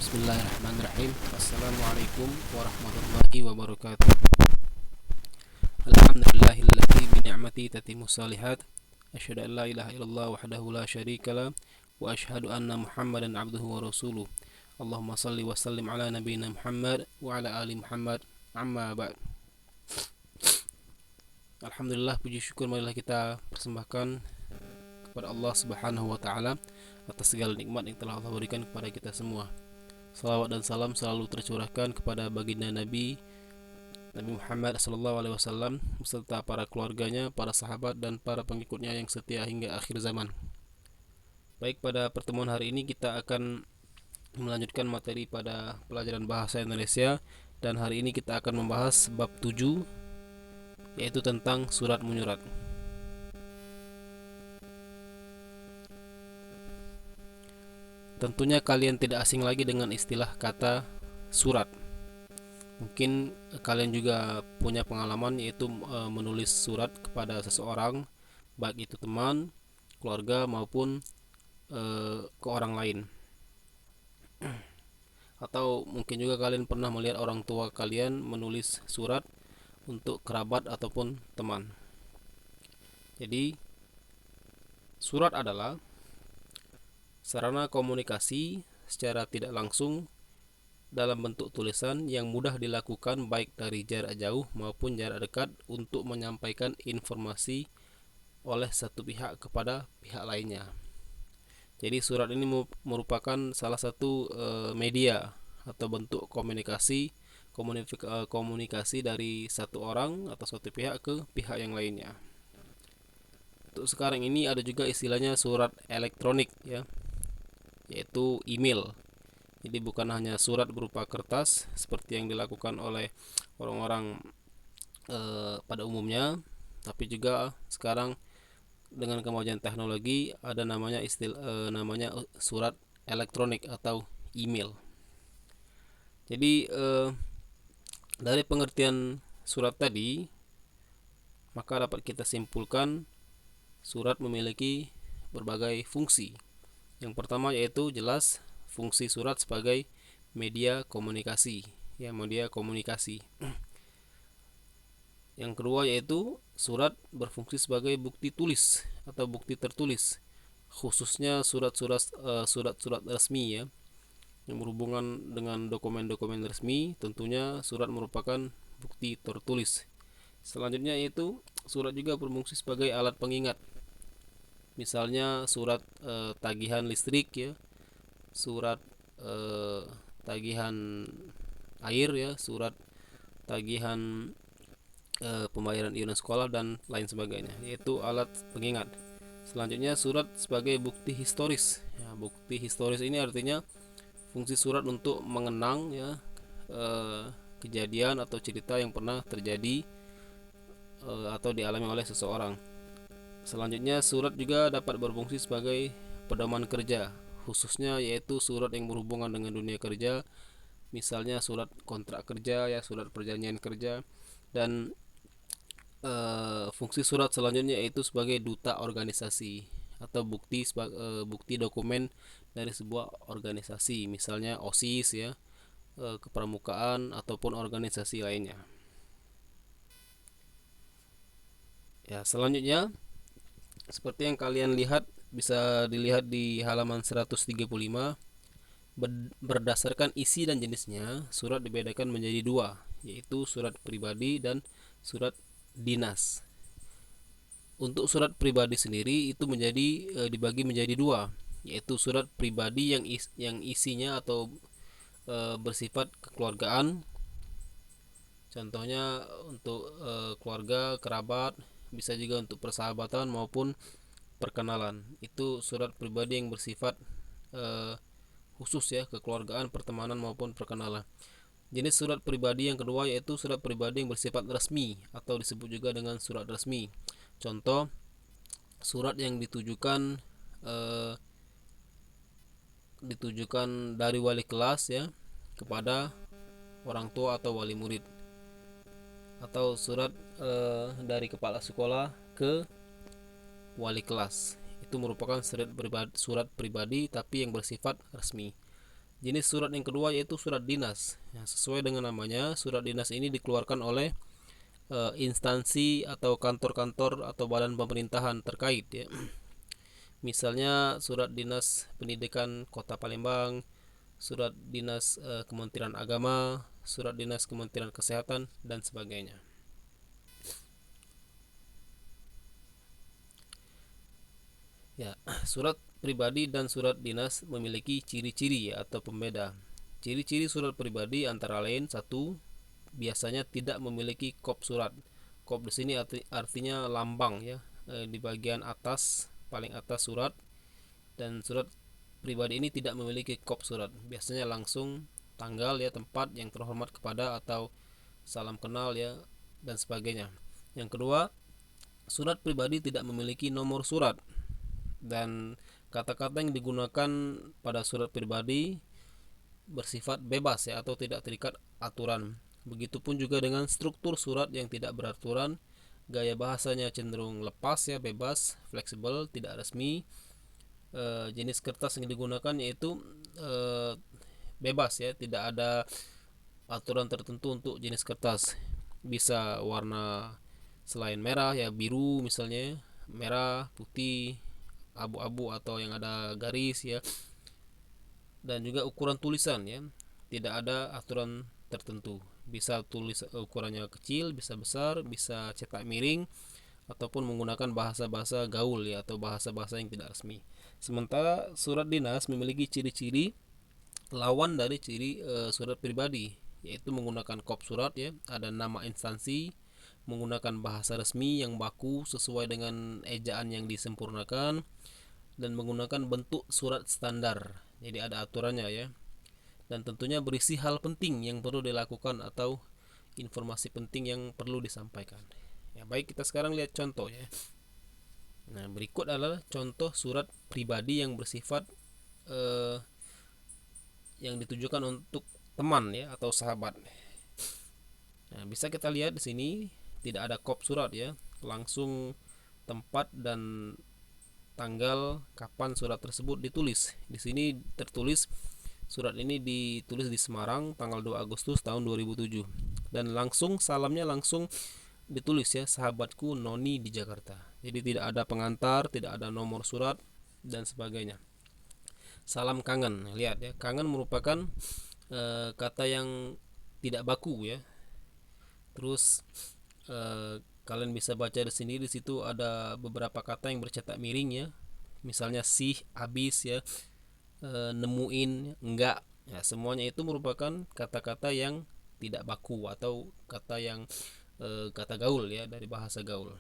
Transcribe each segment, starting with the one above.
Bismillahirrahmanirrahim. Assalamualaikum warahmatullahi wabarakatuh. Alhamdulillahilladzi bi ni'mati tatimmu shalihat. Asyhadu an la ilaha illallah wahdahu la syarikalah wa asyhadu anna Muhammadan abduhu wa rasuluh. Allahumma shalli wa sallim ala nabiyyina Muhammad wa ala ali Muhammad. Amma ba'd. Alhamdulillah, puji syukur marilah kita persembahkan kepada Allah Subhanahu wa taala atas segala nikmat yang telah Allah berikan kepada kita semua. Salawat dan salam selalu tercurahkan kepada baginda Nabi Muhammad SAW beserta para keluarganya, para sahabat dan para pengikutnya yang setia hingga akhir zaman. Baik, pada pertemuan hari ini kita akan melanjutkan materi pada pelajaran bahasa Indonesia, dan hari ini kita akan membahas bab 7, yaitu tentang surat menyurat. Tentunya kalian tidak asing lagi dengan istilah kata surat. Mungkin kalian juga punya pengalaman, yaitu menulis surat kepada seseorang, baik itu teman, keluarga maupun ke orang lain. Atau mungkin juga kalian pernah melihat orang tua kalian menulis surat untuk kerabat ataupun teman. Jadi surat adalah sarana komunikasi secara tidak langsung dalam bentuk tulisan yang mudah dilakukan baik dari jarak jauh maupun jarak dekat untuk menyampaikan informasi oleh satu pihak kepada pihak lainnya. Jadi surat ini merupakan salah satu media atau bentuk komunikasi dari satu orang atau suatu pihak ke pihak yang lainnya. Untuk sekarang ini ada juga istilahnya surat elektronik, ya, yaitu email. Jadi bukan hanya surat berupa kertas seperti yang dilakukan oleh orang-orang pada umumnya, tapi juga sekarang dengan kemajuan teknologi ada namanya namanya surat elektronik atau email. Jadi dari pengertian surat tadi, maka dapat kita simpulkan surat memiliki berbagai fungsi. Yang pertama yaitu jelas fungsi surat sebagai media komunikasi, ya, media komunikasi. Yang kedua yaitu surat berfungsi sebagai bukti tulis atau bukti tertulis, khususnya surat-surat resmi, ya, yang berhubungan dengan dokumen-dokumen resmi. Tentunya surat merupakan bukti tertulis. Selanjutnya yaitu surat juga berfungsi sebagai alat pengingat. Misalnya surat tagihan listrik, ya, surat tagihan air, ya, surat tagihan pembayaran iuran sekolah dan lain sebagainya, yaitu alat pengingat. Selanjutnya surat sebagai bukti historis, ya, bukti historis ini artinya fungsi surat untuk mengenang, ya, kejadian atau cerita yang pernah terjadi atau dialami oleh seseorang. Selanjutnya surat juga dapat berfungsi sebagai pedoman kerja, khususnya yaitu surat yang berhubungan dengan dunia kerja, misalnya surat kontrak kerja, ya, surat perjanjian kerja. Dan fungsi surat selanjutnya yaitu sebagai duta organisasi atau bukti dokumen dari sebuah organisasi, misalnya OSIS, ya, kepramukaan ataupun organisasi lainnya. Ya, selanjutnya seperti yang kalian lihat, bisa dilihat di halaman 135, berdasarkan isi dan jenisnya surat dibedakan menjadi dua, yaitu surat pribadi dan surat dinas. Untuk surat pribadi sendiri itu dibagi menjadi dua, yaitu surat pribadi yang isinya atau bersifat kekeluargaan. Contohnya untuk keluarga, kerabat, bisa juga untuk persahabatan maupun perkenalan. Itu surat pribadi yang bersifat khusus, ya, kekeluargaan, pertemanan maupun perkenalan. Jenis surat pribadi yang kedua yaitu surat pribadi yang bersifat resmi atau disebut juga dengan surat resmi. Contoh surat yang ditujukan dari wali kelas, ya, kepada orang tua atau wali murid, atau surat dari kepala sekolah ke wali kelas. Itu merupakan surat pribadi tapi yang bersifat resmi. Jenis surat yang kedua yaitu surat dinas. Ya, sesuai dengan namanya, surat dinas ini dikeluarkan oleh instansi atau kantor-kantor atau badan pemerintahan terkait ya. Misalnya surat dinas pendidikan Kota Palembang, surat dinas Kementerian Agama, surat dinas Kementerian Kesehatan dan sebagainya. Ya, surat pribadi dan surat dinas memiliki ciri-ciri atau pembeda. Ciri-ciri surat pribadi antara lain: satu, biasanya tidak memiliki kop surat. Kop di sini artinya lambang ya, di bagian atas, paling atas surat. Dan surat pribadi ini tidak memiliki kop surat. Biasanya langsung tanggal ya, tempat, yang terhormat kepada, atau salam kenal ya, dan sebagainya. Yang kedua, surat pribadi tidak memiliki nomor surat, dan kata-kata yang digunakan pada surat pribadi bersifat bebas ya, atau tidak terikat aturan. Begitupun juga dengan struktur surat yang tidak beraturan, gaya bahasanya cenderung lepas ya, bebas, fleksibel, tidak resmi. Jenis kertas yang digunakan yaitu bebas ya, tidak ada aturan tertentu untuk jenis kertas. Bisa warna selain merah ya, biru misalnya, merah, putih, abu-abu atau yang ada garis ya. Dan juga ukuran tulisan ya, tidak ada aturan tertentu. Bisa tulis ukurannya kecil, bisa besar, bisa cetak miring, ataupun menggunakan bahasa-bahasa gaul ya, atau bahasa-bahasa yang tidak resmi. Sementara surat dinas memiliki ciri-ciri lawan dari ciri surat pribadi, yaitu menggunakan kop surat ya, ada nama instansi, menggunakan bahasa resmi yang baku sesuai dengan ejaan yang disempurnakan, dan menggunakan bentuk surat standar. Jadi ada aturannya ya. Dan tentunya berisi hal penting yang perlu dilakukan atau informasi penting yang perlu disampaikan. Ya, baik, kita sekarang lihat contoh ya. Nah, berikut adalah contoh surat pribadi yang bersifat yang ditujukan untuk teman ya, atau sahabat. Nah, bisa kita lihat di sini tidak ada kop surat ya, langsung tempat dan tanggal kapan surat tersebut ditulis. Di sini tertulis surat ini ditulis di Semarang tanggal 2 Agustus tahun 2007, dan langsung salamnya langsung ditulis ya, sahabatku Noni di Jakarta. Jadi tidak ada pengantar, tidak ada nomor surat dan sebagainya. Salam kangen, lihat ya, kangen merupakan kata yang tidak baku ya. Terus kalian bisa baca di sini, di situ ada beberapa kata yang bercetak miring ya. Misalnya sih, habis ya, nemuin, enggak. Ya, semuanya itu merupakan kata-kata yang tidak baku atau kata yang kata gaul ya, dari bahasa gaul.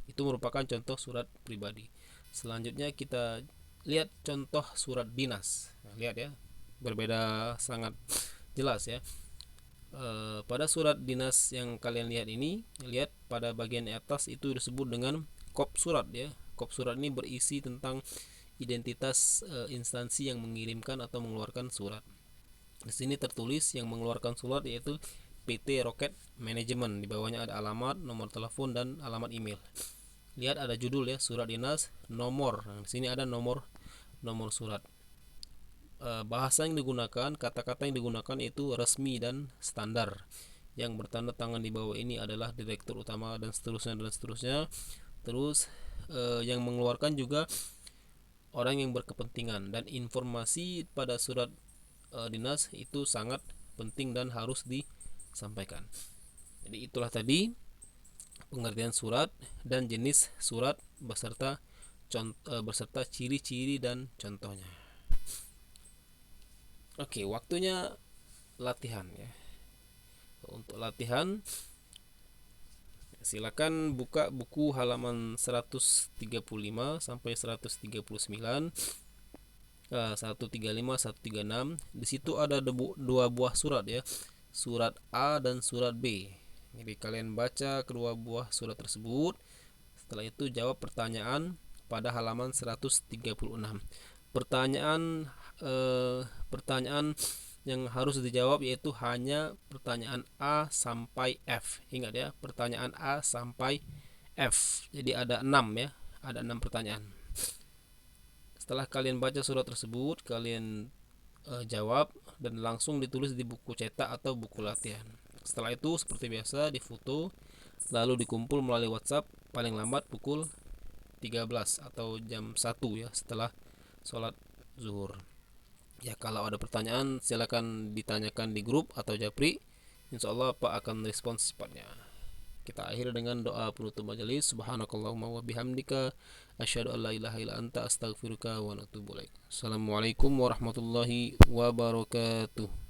Itu merupakan contoh surat pribadi. Selanjutnya kita lihat contoh surat dinas. Nah, lihat ya, berbeda sangat jelas ya. Pada surat dinas yang kalian lihat ini, lihat pada bagian atas itu disebut dengan kop surat ya. Kop surat ini berisi tentang identitas instansi yang mengirimkan atau mengeluarkan surat. Di sini tertulis yang mengeluarkan surat yaitu PT Rocket Management. Di bawahnya ada alamat, nomor telepon, dan alamat email. Lihat ada judul ya, surat dinas, nomor. Nah, di sini ada nomor surat. Bahasa yang digunakan, kata-kata yang digunakan itu resmi dan standar. Yang bertanda tangan di bawah ini adalah direktur utama dan seterusnya dan seterusnya. Terus yang mengeluarkan juga orang yang berkepentingan, dan informasi pada surat dinas itu sangat penting dan harus disampaikan. Jadi itulah tadi pengertian surat dan jenis surat beserta beserta ciri-ciri dan contohnya. Oke, waktunya latihan ya. Untuk latihan, silakan buka buku halaman 135 sampai 139, 135, 136. Di situ ada dua buah surat ya, surat A dan surat B. Jadi kalian baca kedua buah surat tersebut. Setelah itu jawab pertanyaan pada halaman 136. Pertanyaan yang harus dijawab yaitu hanya pertanyaan A sampai F. Ingat ya, pertanyaan A sampai F. Jadi ada 6 ya, ada 6 pertanyaan. Setelah kalian baca surat tersebut, kalian jawab dan langsung ditulis di buku cetak atau buku latihan. Setelah itu seperti biasa difoto lalu dikumpul melalui WhatsApp paling lambat pukul 13 atau jam 1 ya, setelah sholat zuhur. Ya, kalau ada pertanyaan silakan ditanyakan di grup atau japri. Insya Allah Pak akan respons secepatnya. Kita akhiri dengan doa penutup majelis. Subhanakallahumma wa bihamdika asyhadu an la ilaha illa anta astaghfiruka wa atubu ilaik. Assalamualaikum warahmatullahi wabarakatuh.